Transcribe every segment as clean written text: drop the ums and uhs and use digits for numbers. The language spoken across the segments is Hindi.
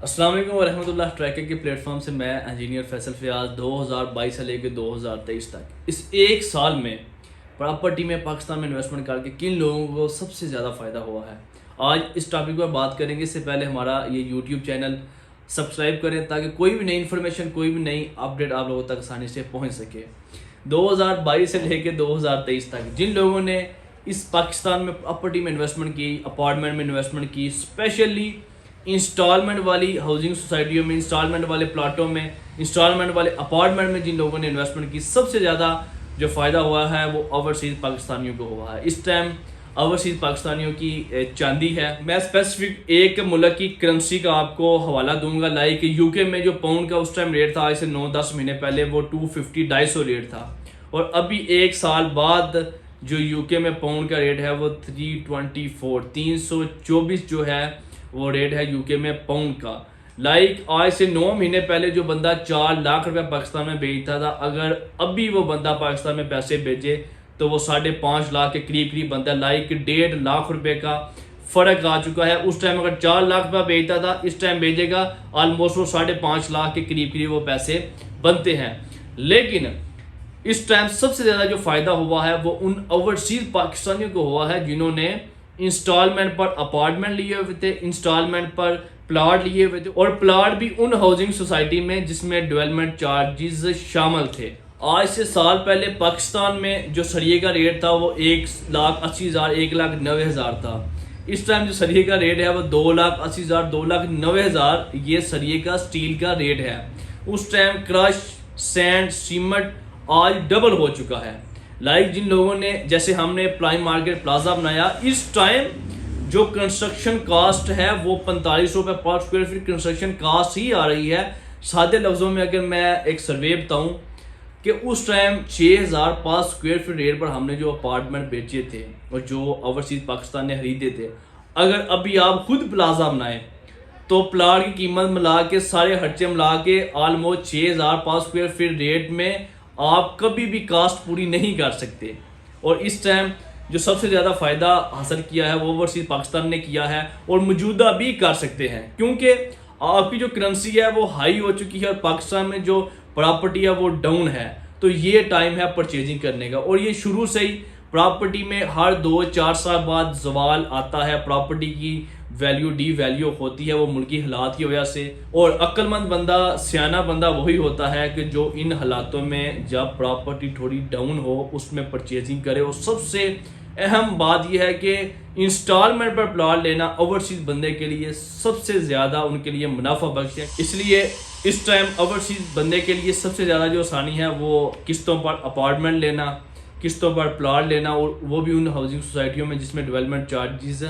अस्सलाम वालेकुम वरहमतुल्लाह। ट्रैकिंग के प्लेटफॉर्म से मैं इंजीनियर फैसल फयाज 2022 से लेकर 2023 तक इस एक साल में प्रॉपर्टी में पाकिस्तान में इन्वेस्टमेंट करके किन लोगों को सबसे ज़्यादा फ़ायदा हुआ है, आज इस टॉपिक पर बात करेंगे। इससे पहले हमारा ये यूट्यूब चैनल सब्सक्राइब करें ताकि कोई भी नई इन्फॉर्मेशन, कोई भी नई अपडेट आप लोगों तक आसानी से पहुँच सके। 2022 से लेकर 2023 तक जिन लोगों ने इस पाकिस्तान में प्रॉपर्टी में इन्वेस्टमेंट की, अपार्टमेंट में इन्वेस्टमेंट की, स्पेशली इंस्टॉलमेंट वाली हाउसिंग सोसाइटियों में, इंस्टॉलमेंट वाले प्लाटों में, इंस्टॉलमेंट वाले अपार्टमेंट में जिन लोगों ने इन्वेस्टमेंट की, सबसे ज़्यादा जो फ़ायदा हुआ है वो ओवरसीज़ पाकिस्तानियों को हुआ है। इस टाइम ओवरसीज़ पाकिस्तानियों की चांदी है। मैं स्पेसिफिक एक मुल्क की करेंसी का आपको हवाला दूंगा। लाइक यूके में जो पाउंड का उस टाइम रेट था, आज से 9-10 महीने पहले वो 250-250 रेट था, और अभी एक साल बाद जो यूके में पाउंड का रेट है वो 324 जो है वो रेट है यूके में पाउंड का। लाइक आज से 9 महीने पहले जो बंदा 4 लाख रुपए पाकिस्तान में भेजता था, अगर अभी वो बंदा पाकिस्तान में पैसे भेजे तो वो 5.5 लाख के करीब बनता है। लाइक 1.5 लाख रुपए का फ़र्क आ चुका है। उस टाइम अगर 4 लाख रुपया भेजता था, इस टाइम भेजेगा ऑलमोस्ट वो 5.5 लाख के करीब वो पैसे बनते हैं। लेकिन इस टाइम सबसे ज़्यादा जो फ़ायदा हुआ है वो उन ओवरसीज़ पाकिस्तानियों को हुआ है जिन्होंने इंस्टॉलमेंट पर अपार्टमेंट लिए हुए थे, इंस्टॉलमेंट पर प्लाट लिए हुए थे, और प्लाट भी उन हाउसिंग सोसाइटी में जिसमें डेवलपमेंट चार्जेस शामिल थे। आज से साल पहले पाकिस्तान में जो सरिये का रेट था वो 1,80,000, 1,90,000 था। इस टाइम जो सरिये का रेट है वो 2,80,000, 2,90,000 ये सरिये का स्टील का रेट है। उस टाइम क्रश, सैंड, सीमेंट आज डबल हो चुका है। लाइक जिन लोगों ने, जैसे हमने प्राइम मार्केट प्लाजा बनाया, इस टाइम जो कंस्ट्रक्शन कास्ट है वो 45 रुपये पर स्क्वायर फीट कंस्ट्रक्शन कास्ट ही आ रही है। सादे लफ्ज़ों में अगर मैं एक सर्वे बताऊं कि उस टाइम 6,000 पर स्क्वायर फीट रेट पर हमने जो अपार्टमेंट बेचे थे और जो ओवरसीज पाकिस्तान ने खरीदे थे, अगर अभी आप खुद प्लाजा बनाए तो प्लाट की कीमत मिला के, सारे खर्चे मिला के ऑलमोस्ट 6,000 पर स्क्वायर फीट रेट में आप कभी भी कास्ट पूरी नहीं कर सकते। और इस टाइम जो सबसे ज़्यादा फ़ायदा हासिल किया है वो ओवरसीज़ पाकिस्तान ने किया है, और मौजूदा भी कर सकते हैं, क्योंकि आपकी जो करेंसी है वो हाई हो चुकी है और पाकिस्तान में जो प्रॉपर्टी है वो डाउन है। तो ये टाइम है परचेजिंग करने का, और ये शुरू से ही प्रॉपर्टी में हर 2-4 साल बाद जवाल आता है। प्रॉपर्टी की वैल्यू डी वैल्यू होती है वो मुल्की हालात की वजह से, और अक्लमंद बंदा, सियाना बंदा वही होता है कि जो इन हालातों में जब प्रॉपर्टी थोड़ी डाउन हो उसमें परचेजिंग करे। और सबसे अहम बात यह है कि इंस्टॉलमेंट पर प्लॉट लेना ओवरसीज बंदे के लिए सबसे ज़्यादा उनके लिए मुनाफा बख्श है। इसलिए इस टाइम ओवरसीज बंदे के लिए सबसे ज़्यादा जो आसानी है वो किस्तों पर अपार्टमेंट लेना, किस्तों पर प्लॉट लेना, और वो भी उन हाउसिंग सोसाइटियों में जिसमें डेवलपमेंट चार्जेस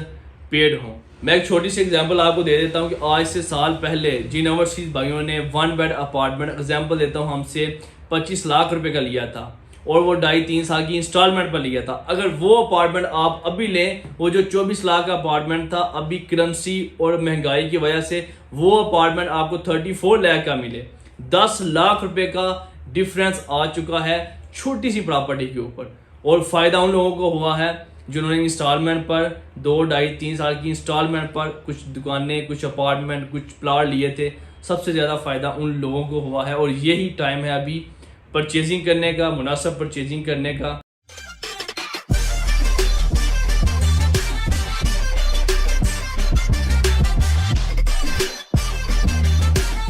पेड हों। मैं एक छोटी सी एग्जांपल आपको दे देता हूं कि आज से साल पहले जिन ओवरसीज भाइयों ने 1 बेड अपार्टमेंट, एग्जांपल देता हूं, हमसे 25 लाख रुपए का लिया था और वो 2.5-3 साल की इंस्टॉलमेंट पर लिया था, अगर वो अपार्टमेंट आप अभी लें, वो जो 24 लाख का अपार्टमेंट था, अभी करेंसी और महंगाई की वजह से वो अपार्टमेंट आपको 34 लाख का मिले। 10 लाख रुपए का डिफरेंस आ चुका है छोटी सी प्रॉपर्टी के ऊपर। और फ़ायदा उन लोगों को हुआ है जिन्होंने इंस्टॉलमेंट पर 2-2.5-3 साल की इंस्टॉलमेंट पर कुछ दुकानें, कुछ अपार्टमेंट, कुछ प्लाट लिए थे। सबसे ज़्यादा फ़ायदा उन लोगों को हुआ है, और यही टाइम है अभी परचेजिंग करने का, मुनासिब परचेजिंग करने का।